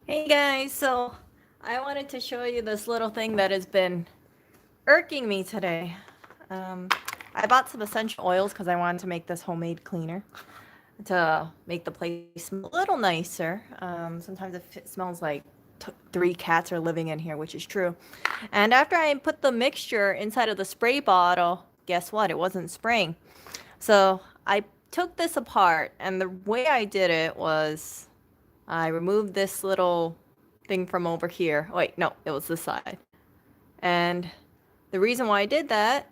Hey guys, so I wanted to show you this little thing that has been irking me today. Um, I bought some essential oils because I wanted to make this homemade cleaner to make the place smell a little nicer. Sometimes it smells like three cats are living in here, which is true. And after I put the mixture inside of the spray bottle, guess what? It wasn't spraying. So I took this apart, and the way I did it was I removed this little thing from over here. Wait, no, it was this side. And the reason why I did that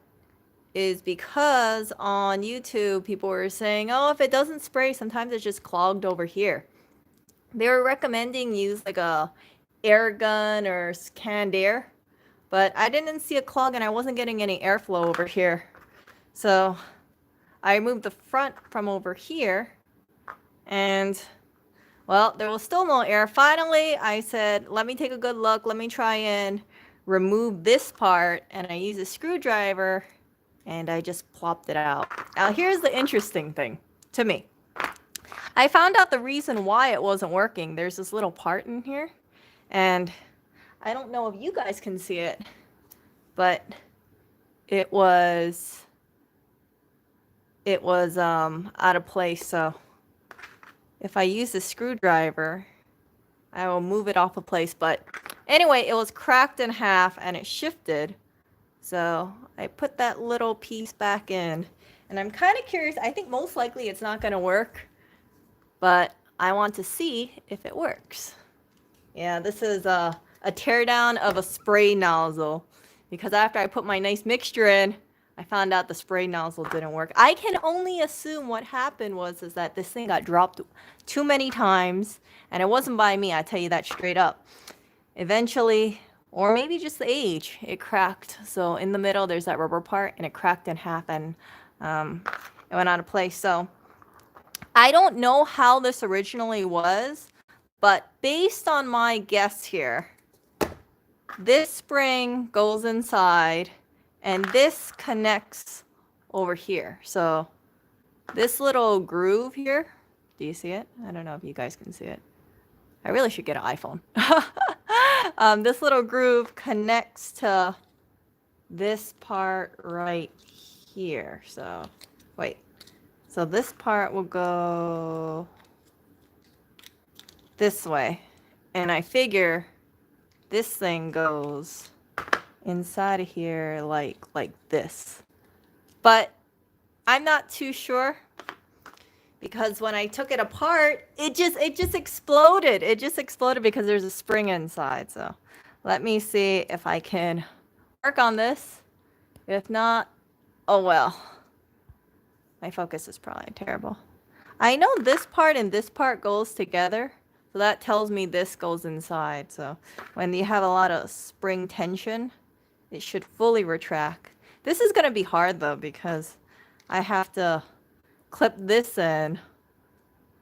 is because on YouTube, people were saying, oh, if it doesn't spray, sometimes it's just clogged over here. They were recommending use like a air gun or canned air, but I didn't see a clog and I wasn't getting any airflow over here. So I moved the front from over here and well, there was still no air. Finally, I said, let me take a good look. Let me try and remove this part. And I used a screwdriver and I just plopped it out. Now, here's the interesting thing to me. I found out the reason why it wasn't working. There's this little part in here. And I don't know if you guys can see it, but it was out of place. So if I use a screwdriver, I will move it off of place. But anyway, it was cracked in half and it shifted. So I put that little piece back in. And I'm kind of curious. I think most likely it's not going to work. But I want to see if it works. Yeah, this is a teardown of a spray nozzle. Because after I put my nice mixture in, I found out the spray nozzle didn't work. I can only assume what happened was that this thing got dropped too many times, and it wasn't by me, I tell you that straight up. Eventually, or maybe just the age, it cracked. So in the middle, there's that rubber part, and it cracked in half, and it went out of place. So I don't know how this originally was, but based on my guess here, this spring goes inside and this connects over here. So this little groove here, do you see it? I don't know if you guys can see it. I really should get an iPhone. This little groove connects to this part right here. So wait, so this part will go this way. And I figure this thing goes inside of here like this. But I'm not too sure because when I took it apart, it just exploded. It just exploded because there's a spring inside. So let me see if I can work on this. If not, oh well. My focus is probably terrible. I know this part and this part goes together. So that tells me this goes inside. So when you have a lot of spring tension, it should fully retract. This is going to be hard though because I have to clip this in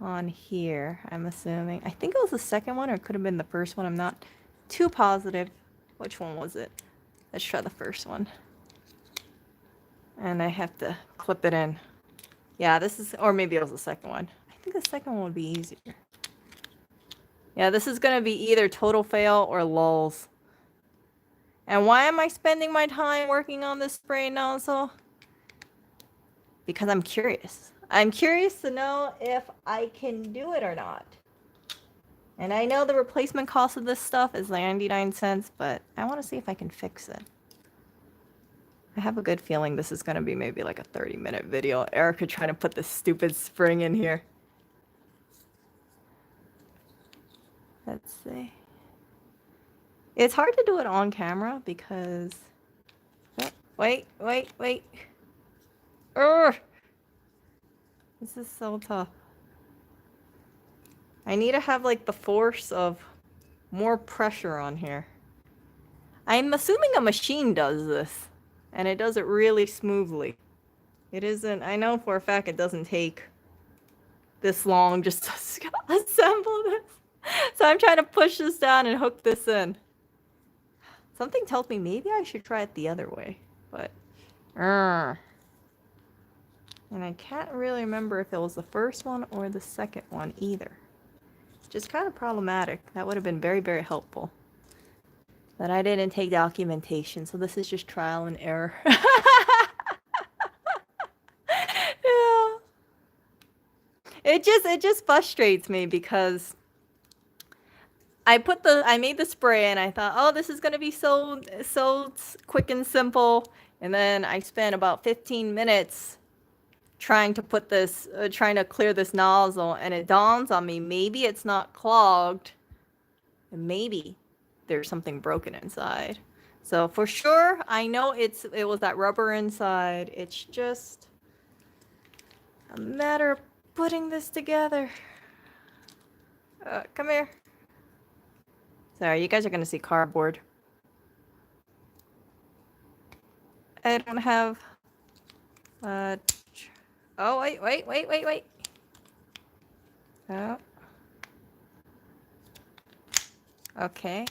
on here, I'm assuming. I think it was the second one or it could have been the first one. I'm not too positive. Which one was it? Let's try the first one. And I have to clip it in. Yeah, this is, or maybe it was the second one. I think the second one would be easier. Yeah, this is going to be either total fail or lulls. And why am I spending my time working on this spray nozzle? Because I'm curious. I'm curious to know if I can do it or not. And I know the replacement cost of this stuff is 99 cents, but I want to see if I can fix it. I have a good feeling this is going to be maybe like a 30-minute video. Erica trying to put this stupid spring in here. Let's see. It's hard to do it on camera because... Wait. Urgh! This is so tough. I need to have like the force of more pressure on here. I'm assuming a machine does this. And it does it really smoothly. It isn't... I know for a fact it doesn't take this long just to assemble this. So I'm trying to push this down and hook this in. Something tells me maybe I should try it the other way, but... And I can't really remember if it was the first one or the second one either. just kind of problematic. That would have been very, very helpful. But I didn't take documentation, so this is just trial and error. Yeah. It just frustrates me because I made the spray and I thought, oh, this is gonna be so quick and simple. And then I spent about 15 minutes trying to put this, trying to clear this nozzle, and it dawns on me, maybe it's not clogged, and maybe there's something broken inside. So for sure, I know it was that rubber inside. It's just a matter of putting this together. Come here. Sorry, you guys are gonna see cardboard. I don't have. Oh wait. Oh. Okay.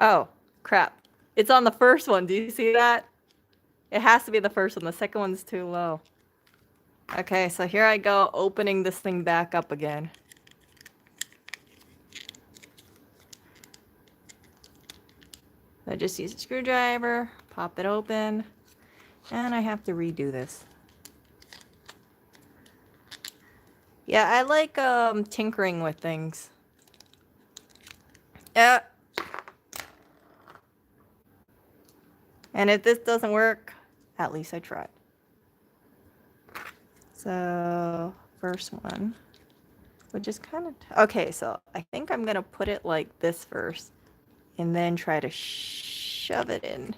Oh, crap. It's on the first one. Do you see that? It has to be the first one. The second one's too low. Okay, so here I go, opening this thing back up again. I just use a screwdriver, pop it open, and I have to redo this. Yeah, I like tinkering with things. Yeah. And if this doesn't work, at least I tried. So, first one, which is kind of... Okay, so I think I'm going to put it like this first, and then try to shove it in.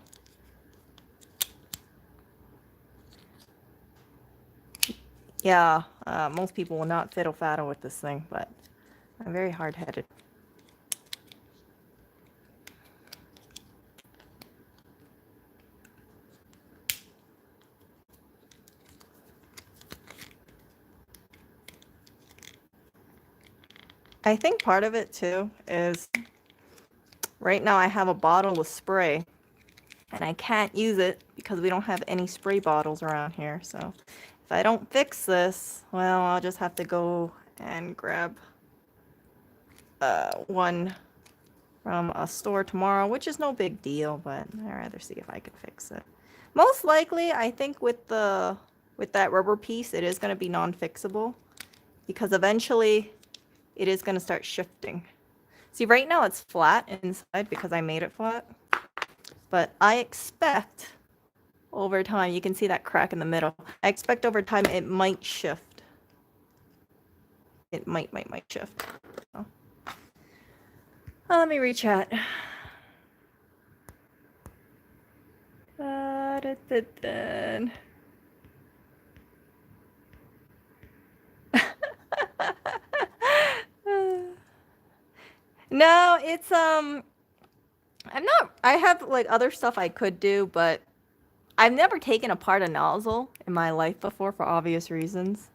Yeah, most people will not fiddle-faddle with this thing, but I'm very hard-headed. I think part of it too is right now I have a bottle of spray and I can't use it because we don't have any spray bottles around here. So if I don't fix this, well, I'll just have to go and grab one from a store tomorrow, which is no big deal, but I'd rather see if I can fix it. Most likely, I think with that rubber piece, it is going to be non-fixable because eventually it is going to start shifting. See, right now it's flat inside because I made it flat. But I expect over time, you can see that crack in the middle. I expect over time it might shift. It might shift. So. Oh, let me rechat. No, it's I have like other stuff I could do, but I've never taken apart a nozzle in my life before for obvious reasons.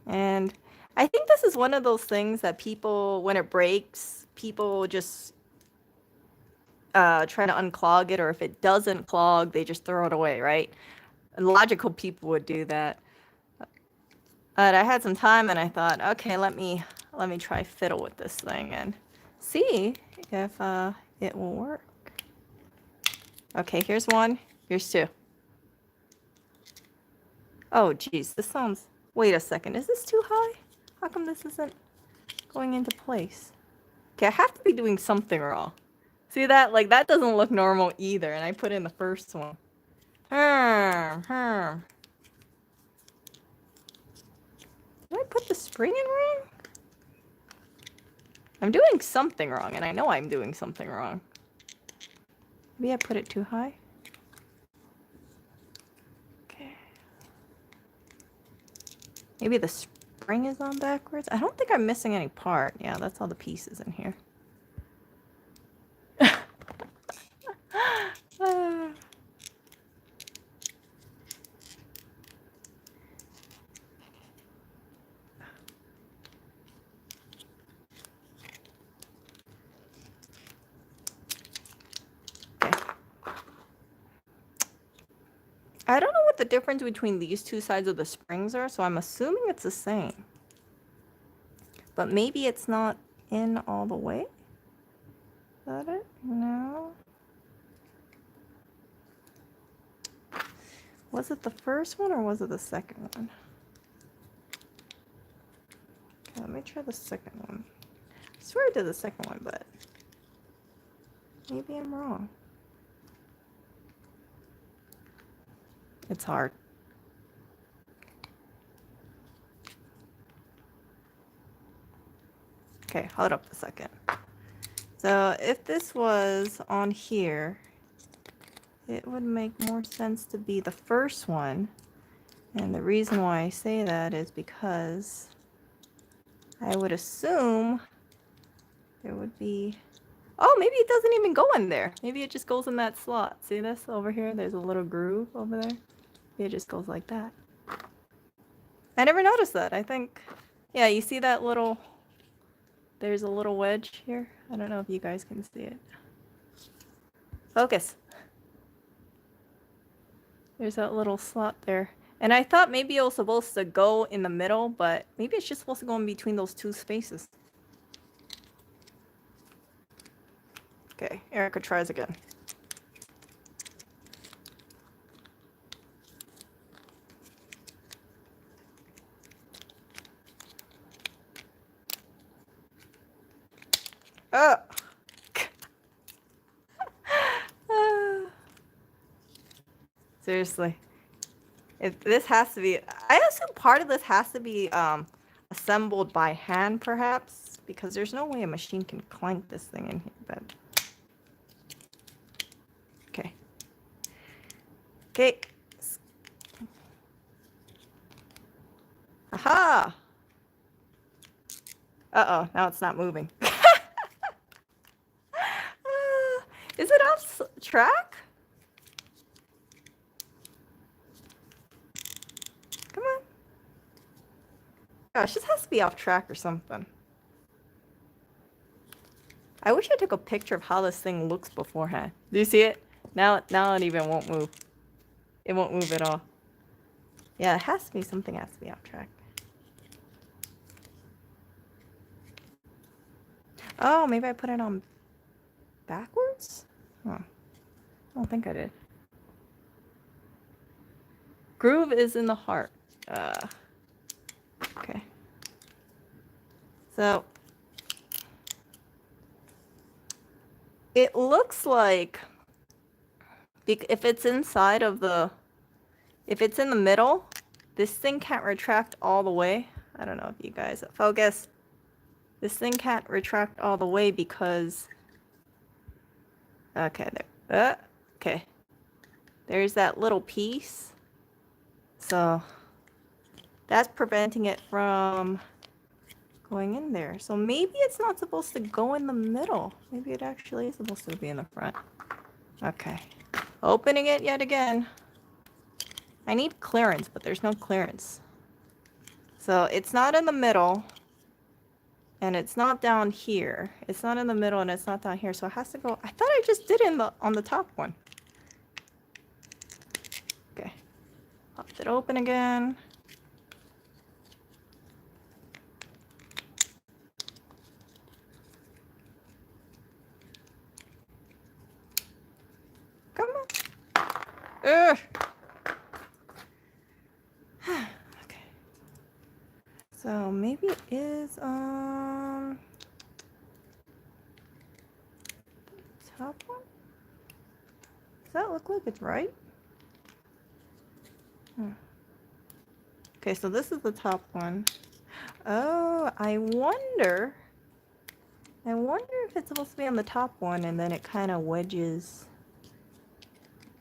And I think this is one of those things that people, when it breaks, people just try to unclog it, or if it doesn't clog, they just throw it away, right? And logical people would do that. But I had some time and I thought, okay, let me try fiddle with this thing and see if it will work. Okay, here's one. Here's two. Oh, geez, this sounds... Wait a second, is this too high? How come this isn't going into place? Okay, I have to be doing something wrong. See that? Like, that doesn't look normal either, and I put in the first one. Did I put the spring in wrong? I'm doing something wrong, and I know I'm doing something wrong. Maybe I put it too high? Okay. Maybe the spring is on backwards? I don't think I'm missing any part. Yeah, that's all the pieces in here. I don't know what the difference between these two sides of the springs are, so I'm assuming it's the same. But maybe it's not in all the way? Is that it? No. Was it the first one or was it the second one? Okay, let me try the second one. I swear I did the second one, but maybe I'm wrong. It's hard. Okay, hold up a second. So if this was on here, it would make more sense to be the first one. And the reason why I say that is because I would assume there would be... Oh, maybe it doesn't even go in there. Maybe it just goes in that slot. See this over here? There's a little groove over there. Maybe it just goes like that. I never noticed that. I think... Yeah, you see that little... There's a little wedge here. I don't know if you guys can see it. Focus. There's that little slot there. And I thought maybe it was supposed to go in the middle, but maybe it's just supposed to go in between those two spaces. Okay, Erica tries again. Oh! Seriously. If this has to be... I assume part of this has to be assembled by hand, perhaps, because there's no way a machine can clank this thing in here, but... Okay. Okay. Aha! Uh-oh, now it's not moving. Is it off track? Come on. Gosh, this has to be off track or something. I wish I took a picture of how this thing looks beforehand. Do you see it? Now it even won't move. It won't move at all. Yeah, it has to be something has to be off track. Oh, maybe I put it on backwards? Huh. I don't think I did. Groove is in the heart. Okay. So it looks like if it's inside of the, if it's in the middle, this thing can't retract all the way. I don't know if you guys focus. This thing can't retract all the way because, okay, there, okay. There's that little piece. So that's preventing it from going in there. So maybe it's not supposed to go in the middle. Maybe it actually is supposed to be in the front. Okay. Opening it yet again. I need clearance, but there's no clearance. So it's not in the middle. And it's not down here. It's not in the middle and it's not down here. So it has to go. I thought I just did it on the top one. Okay. Popped it open again. Come on. Ugh. Okay. So maybe it is top one? Does that look like it's right? Okay, so this is the top one. Oh, I wonder if it's supposed to be on the top one and then it kind of wedges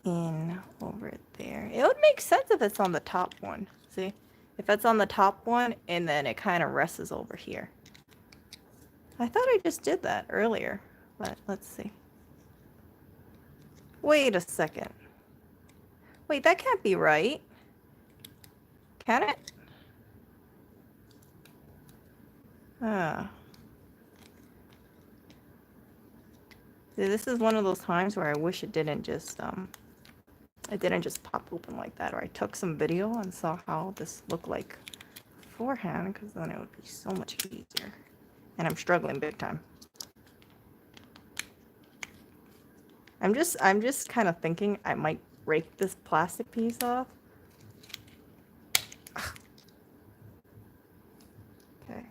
in over there. It would make sense if it's on the top one. See? If it's on the top one and then it kind of rests over here. I thought I just did that earlier, but let's see. Wait a second. Wait, that can't be right. Can it? Ah. See, this is one of those times where I wish it didn't just it didn't just pop open like that, or I took some video and saw how this looked like beforehand, because then it would be so much easier. And I'm struggling big time. I'm just kind of thinking I might break this plastic piece off. Okay.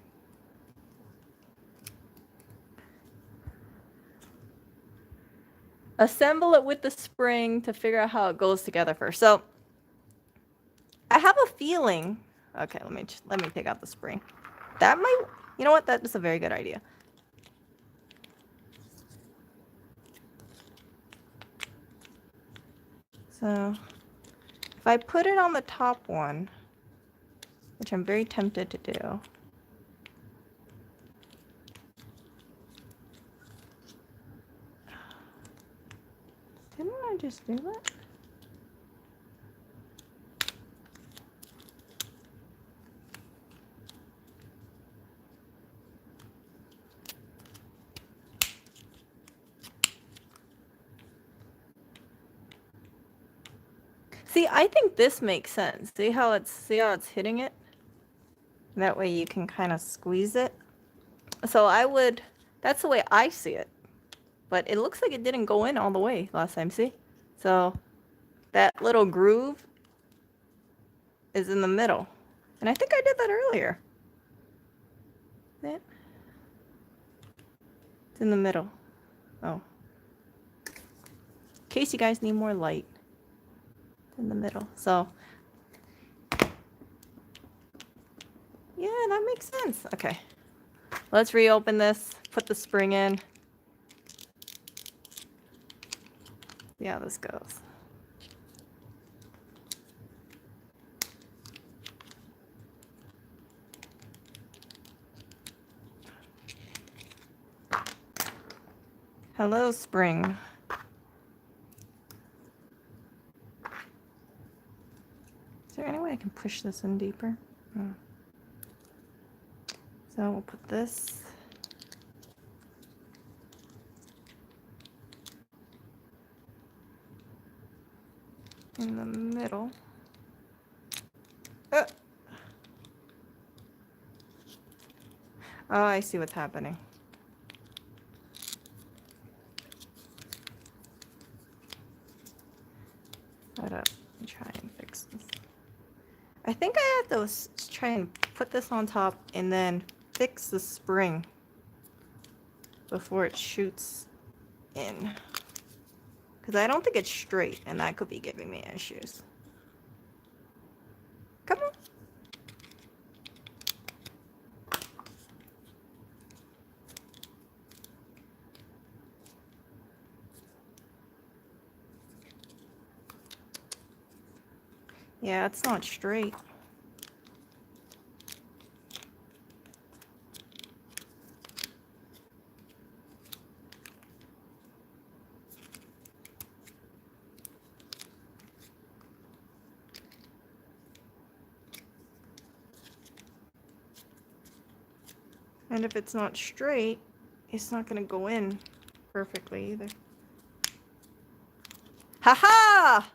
Assemble it with the spring to figure out how it goes together first. So I have a feeling. Okay, let me take out the spring. That might, you know what? That is a very good idea. So if I put it on the top one, which I'm very tempted to do. Didn't I just do that? See, I think this makes sense. See how it's hitting it? That way you can kind of squeeze it. So that's the way I see it. But it looks like it didn't go in all the way last time, see? So that little groove is in the middle. And I think I did that earlier. See it? It's in the middle. Oh. In case you guys need more light. It's in the middle. So yeah, that makes sense. Okay. Let's reopen this, put the spring in. See how this goes. Hello, spring. Is there any way I can push this in deeper? Oh. So we'll put this. In the middle. Oh, I see what's happening. Hold up. Let me try and fix this. I think I have to try and put this on top and then fix the spring before it shoots in. Because I don't think it's straight, and that could be giving me issues. Come on. Yeah, it's not straight. And if it's not straight, it's not going to go in perfectly either. Ha-ha!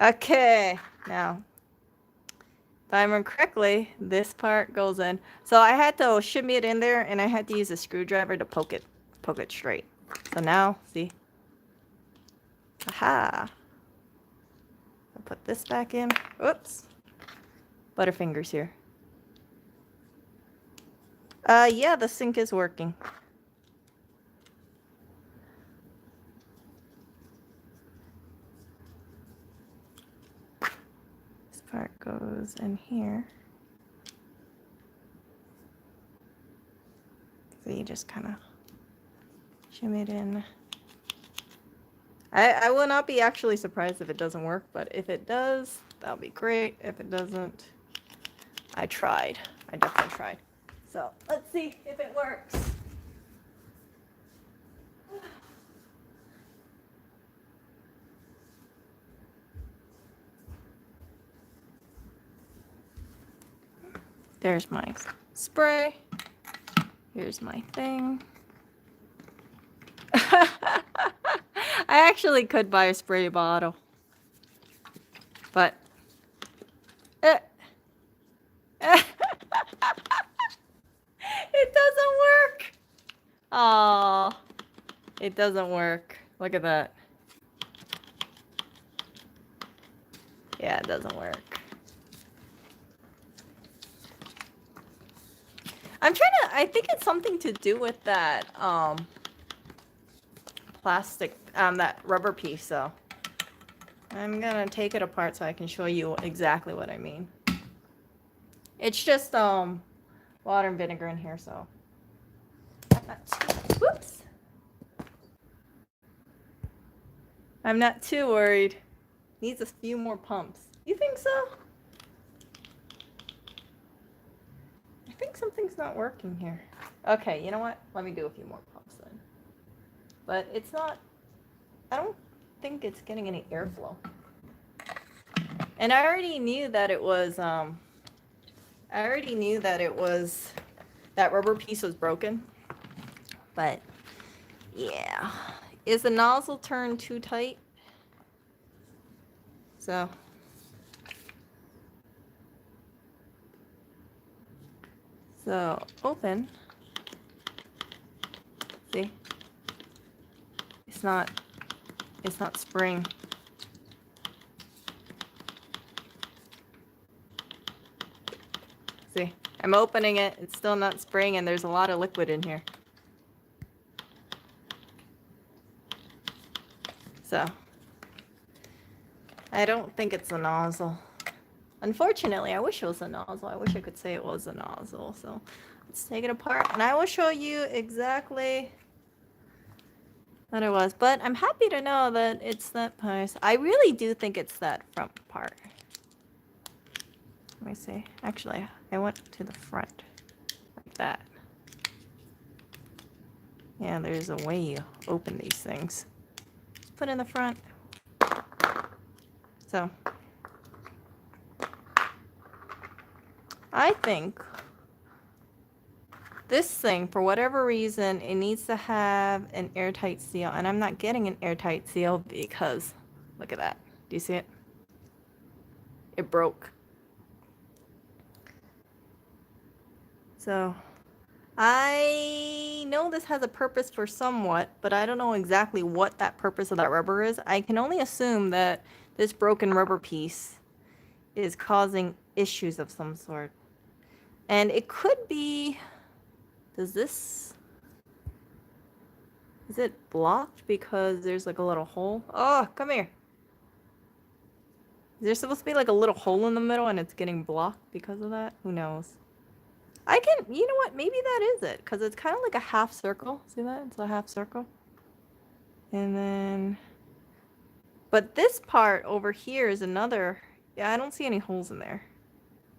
Okay, now, if I remember correctly, this part goes in. So I had to shimmy it in there, and I had to use a screwdriver to poke it straight. So now, see? Aha! I'll put this back in. Oops. Butterfingers here. Yeah, the sink is working. This part goes in here. So you just kind of shimmy it in. I will not be actually surprised if it doesn't work, but if it does, that'll be great. If it doesn't, I tried. I definitely tried. So let's see if it works. There's my spray. Here's my thing. I actually could buy a spray bottle. But... it doesn't work! Oh, it doesn't work. Look at that. Yeah, it doesn't work. I'm trying to, I think it's something to do with that, plastic, that rubber piece, so. I'm gonna take it apart so I can show you exactly what I mean. It's just, water and vinegar in here, so. Whoops. I'm not too worried. Needs a few more pumps. You think so? I think something's not working here. Okay, you know what? Let me do a few more pumps then. But it's not, I don't think it's getting any airflow. And I already knew that it was, that rubber piece was broken. But, yeah. Is the nozzle turned too tight? So. So, open. See? It's not spring. See? I'm opening it, it's still not spring, and there's a lot of liquid in here. So, I don't think it's a nozzle. Unfortunately, I wish it was a nozzle. I wish I could say it was a nozzle. So, let's take it apart, and I will show you exactly what it was. But I'm happy to know that it's that piece. I really do think it's that front part. Let me see. Actually, I went to the front, like that. Yeah, there's a way you open these things. Put in the front. So, I think this thing, for whatever reason, it needs to have an airtight seal, and I'm not getting an airtight seal because, look at that. Do you see it? It broke. So, I know this has a purpose for somewhat, but I don't know exactly what that purpose of that rubber is. I can only assume that this broken rubber piece is causing issues of some sort. And it could be, is it blocked because there's like a little hole? Oh, come here. Is there supposed to be like a little hole in the middle and it's getting blocked because of that? Who knows? You know what? Maybe that is it, because it's kind of like a half circle. See that? It's a half circle. And then, but this part over here is another, yeah, I don't see any holes in there.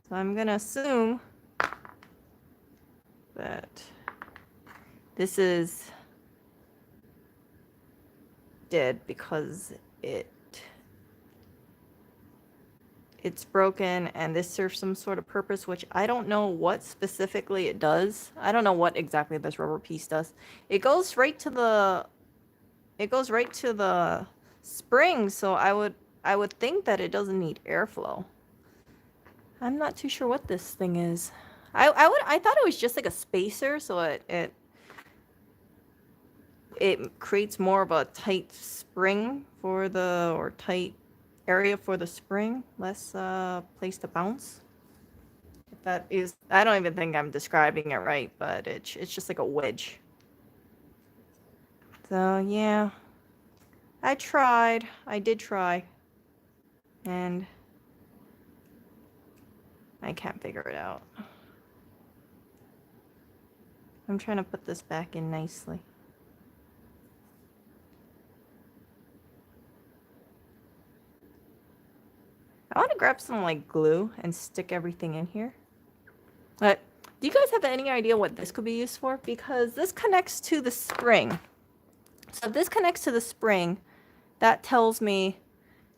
So I'm going to assume that this is dead because it's broken, and this serves some sort of purpose, which I don't know what specifically it does. I don't know what exactly this rubber piece does. It goes right to the spring, so I would think that it doesn't need airflow. I'm not too sure what this thing is. I thought it was just like a spacer, so it creates more of a tight spring for or tight area for the spring, less place to bounce. If that is, I don't even think I'm describing it right, but it's just like a wedge. So yeah, I did try, and I can't figure it out. I'm trying to put this back in nicely. I want to grab some like glue and stick everything in here. But do you guys have any idea what this could be used for? Because this connects to the spring. So if this connects to the spring, that tells me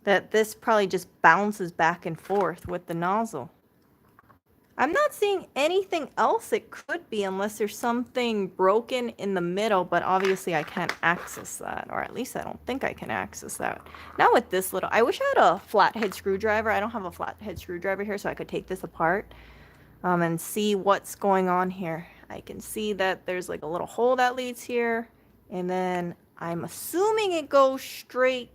that this probably just bounces back and forth with the nozzle. I'm not seeing anything else it could be unless there's something broken in the middle, but obviously I can't access that, or at least I don't think I can access that. Not with this little, I wish I had a flathead screwdriver. I don't have a flathead screwdriver here, so I could take this apart and see what's going on here. I can see that there's like a little hole that leads here, and then I'm assuming it goes straight.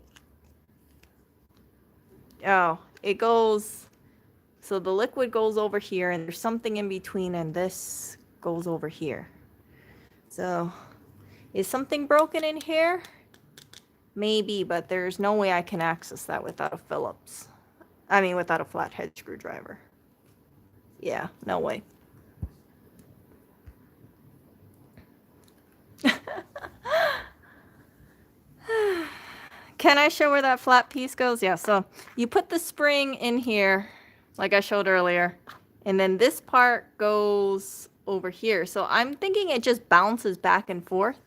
Oh, it goes... So the liquid goes over here, and there's something in between, and this goes over here. So, is something broken in here? Maybe, but there's no way I can access that without a Phillips. I mean, without a flathead screwdriver. Yeah, no way. Can I show where that flat piece goes? Yeah, so you put the spring in here, like I showed earlier, and then this part goes over here. So I'm thinking it just bounces back and forth.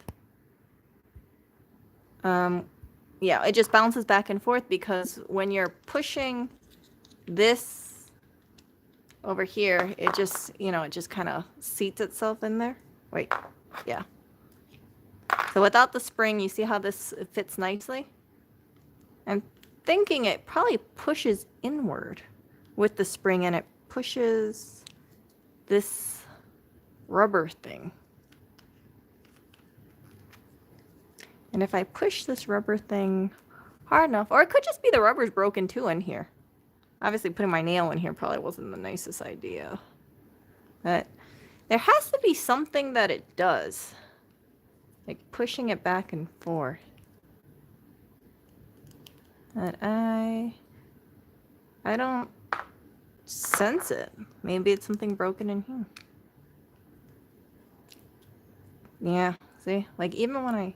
Yeah, it just bounces back and forth because when you're pushing this over here, it just, you know, it just kind of seats itself in there. Wait, yeah. So without the spring, you see how this fits nicely? I'm thinking it probably pushes inward with the spring, and it pushes this rubber thing. And if I push this rubber thing hard enough, or it could just be the rubber's broken too in here. Obviously putting my nail in here probably wasn't the nicest idea. But there has to be something that it does. Like pushing it back and forth. But I don't sense it. Maybe it's something broken in here. Yeah, see? Like even when I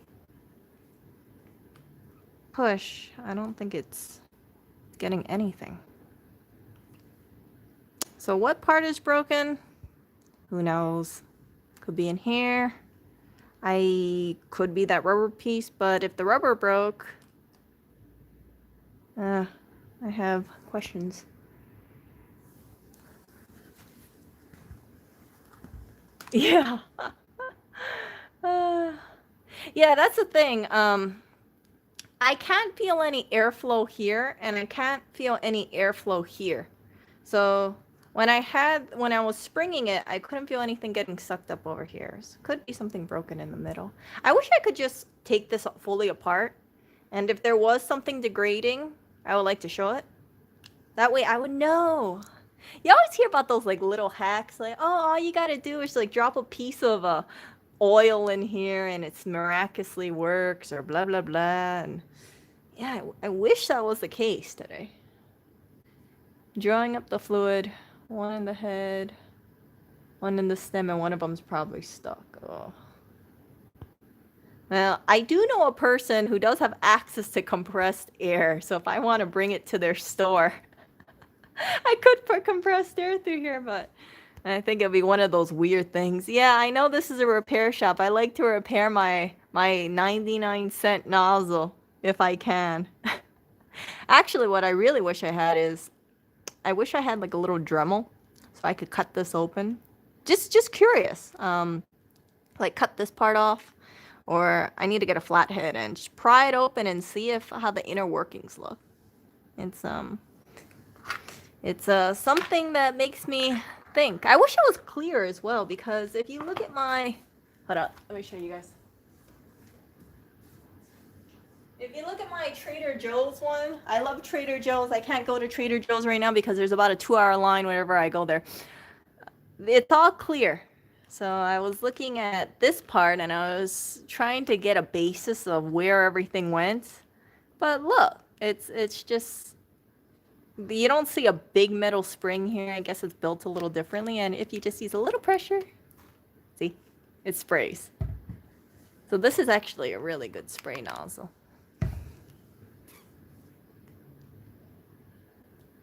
push, I don't think it's getting anything. So what part is broken? Who knows? Could be in here. Could be that rubber piece, but if the rubber broke, I have questions. Yeah. Yeah, that's the thing. I can't feel any airflow here, and I can't feel any airflow here. So when I was springing it, I couldn't feel anything getting sucked up over here. So could be something broken in the middle. I wish I could just take this fully apart, and if there was something degrading, I would like to show it. That way I would know. You always hear about those like little hacks, like, oh, all you gotta do is like drop a piece of oil in here and it miraculously works, or blah blah blah. And yeah, I wish that was the case today. Drawing up the fluid, one in the head, one in the stem, and one of them's probably stuck. Oh. Well, I do know a person who does have access to compressed air, so if I want to bring it to their store, I could put compressed air through here, but I think it'd be one of those weird things. Yeah, I know this is a repair shop. I like to repair my 99-cent nozzle if I can. Actually, what I really wish I had is, I wish I had like a little Dremel so I could cut this open. Just curious. Like cut this part off, or I need to get a flathead and just pry it open and see how the inner workings look. It's something that makes me think. I wish it was clear as well, because if you look at my... Hold up, let me show you guys. If you look at my Trader Joe's one, I love Trader Joe's. I can't go to Trader Joe's right now because there's about a 2-hour line whenever I go there. It's all clear. So I was looking at this part and I was trying to get a basis of where everything went. But look, it's just... You don't see a big metal spring here. I guess it's built a little differently. And if you just use a little pressure, see, it sprays. So this is actually a really good spray nozzle.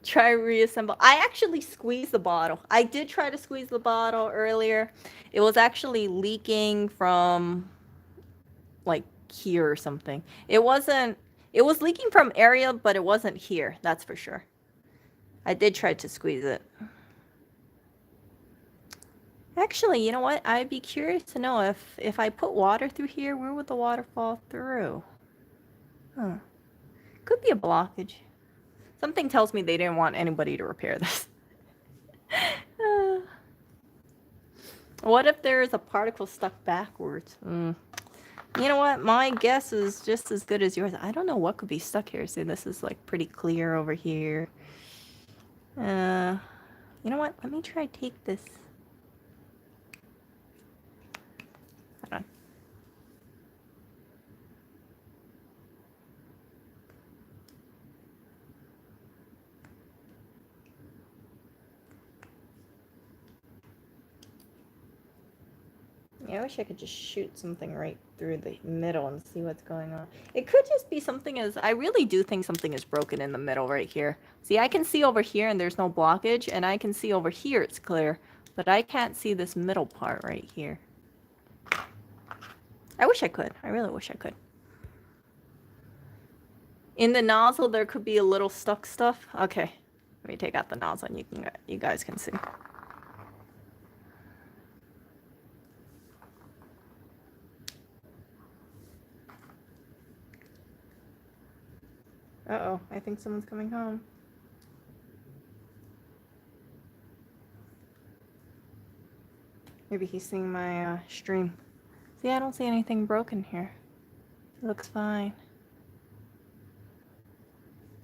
Try reassemble. I actually squeezed the bottle. I did try to squeeze the bottle earlier. It was actually leaking from like here or something. It was leaking from area, but it wasn't here. That's for sure. I did try to squeeze it. Actually, you know what? I'd be curious to know if I put water through here, where would the water fall through? Huh. Could be a blockage. Something tells me they didn't want anybody to repair this. What if there is a particle stuck backwards? You know what? My guess is just as good as yours. I don't know what could be stuck here. See, this is like pretty clear over here. You know what? Let me try take this. Hold on. Yeah, I wish I could just shoot something right through the middle and see what's going on. It could just be something as... I really do think something is broken in the middle right here. See, I can see over here and there's no blockage, and I can see over here it's clear, but I can't see this middle part right here. I wish I could. I really wish I could. In the nozzle, there could be a little stuck stuff. Okay, let me take out the nozzle and you guys can see. Uh-oh, I think someone's coming home. Maybe he's seeing my stream. See, I don't see anything broken here. It looks fine.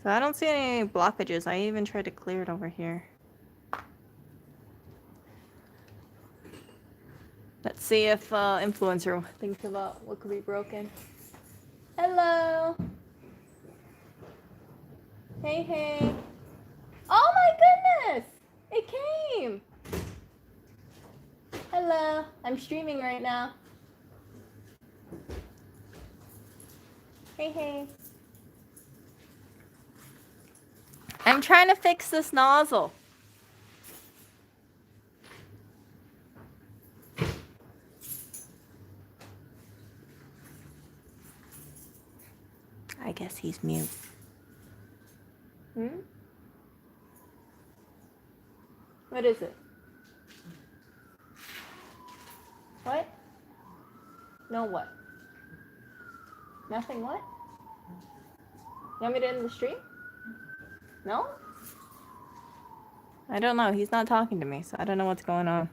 So I don't see any blockages. I even tried to clear it over here. Let's see if influencer thinks about what could be broken. Hello. Hey, hey. Oh my goodness! It came! Hello. I'm streaming right now. Hey, hey. I'm trying to fix this nozzle. I guess he's mute. What is it? What? No what? Nothing what? You want me to end the stream? No? I don't know. He's not talking to me, so I don't know what's going on.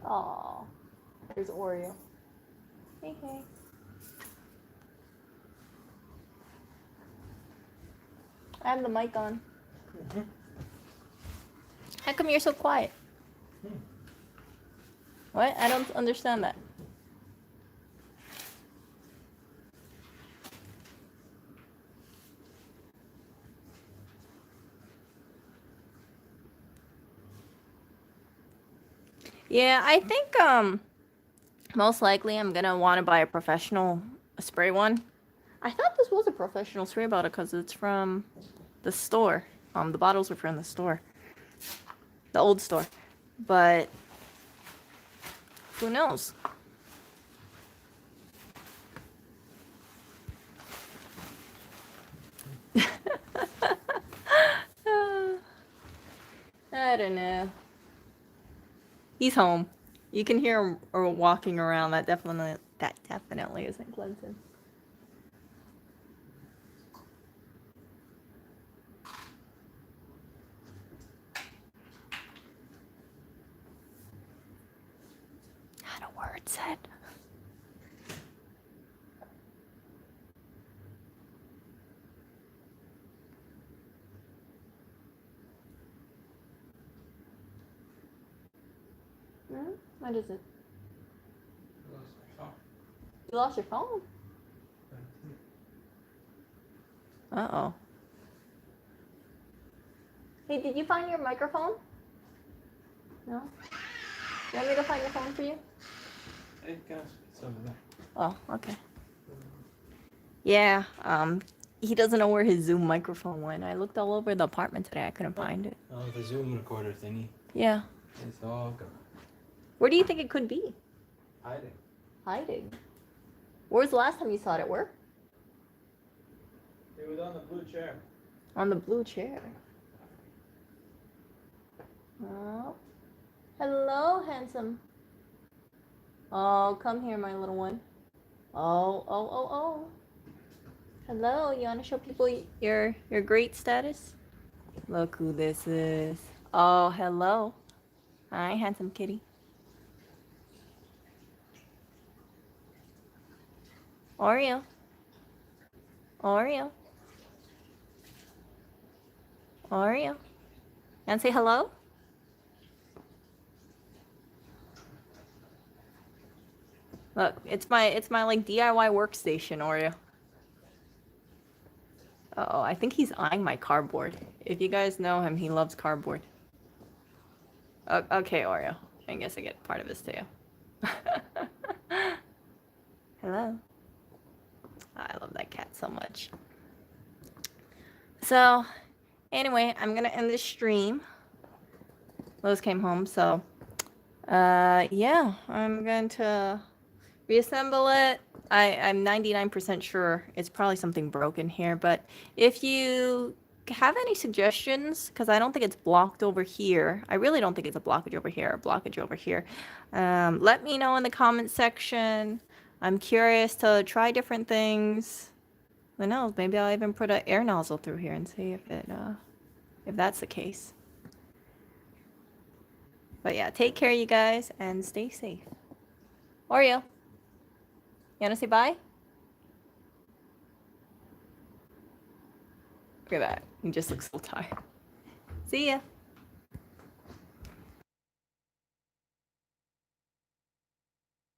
Aww. There's Oreo. Hey, hey. I have the mic on. How come you're so quiet? What? I don't understand that. Yeah, I think most likely I'm gonna want to buy a professional spray one. I thought this was a professional spray bottle because it's from the store. The bottles are from the store, the old store, but who knows? I don't know. He's home. You can hear him or walking around. That definitely isn't Clinton. Not a word said. What is it? You lost your phone? Uh-oh. Hey, did you find your microphone? No? You want me to find your phone for you? Hey, guys, it's over there. Oh, okay. Yeah, he doesn't know where his Zoom microphone went. I looked all over the apartment today. I couldn't find it. Oh, the Zoom recorder thingy. Yeah. It's all gone. Where do you think it could be? Hiding. Hiding? Where's the last time you saw it? Where? It was on the blue chair. On the blue chair. Oh. Hello, handsome. Oh, come here, my little one. Oh, oh, oh, oh. Hello, you want to show people your great status? Look who this is. Oh, hello. Hi, handsome kitty. Oreo. Oreo. Oreo. And say hello? Look, it's my like DIY workstation, Oreo. Uh-oh, I think he's eyeing my cardboard. If you guys know him, he loves cardboard. Okay, Oreo. I guess I get part of his tail. Hello. I love that cat so much. So, anyway, I'm gonna end this stream. Lowe's came home, so yeah, I'm going to reassemble it. I'm 99% sure it's probably something broken here, but if you have any suggestions, because I don't think it's blocked over here. I really don't think it's a blockage over here or blockage over here. Let me know in the comment section. I'm curious to try different things. Who knows? Maybe I'll even put an air nozzle through here and see if that's the case. But yeah, take care, you guys, and stay safe. Oreo, you wanna say bye? Look at that. He just looks so tired. See ya.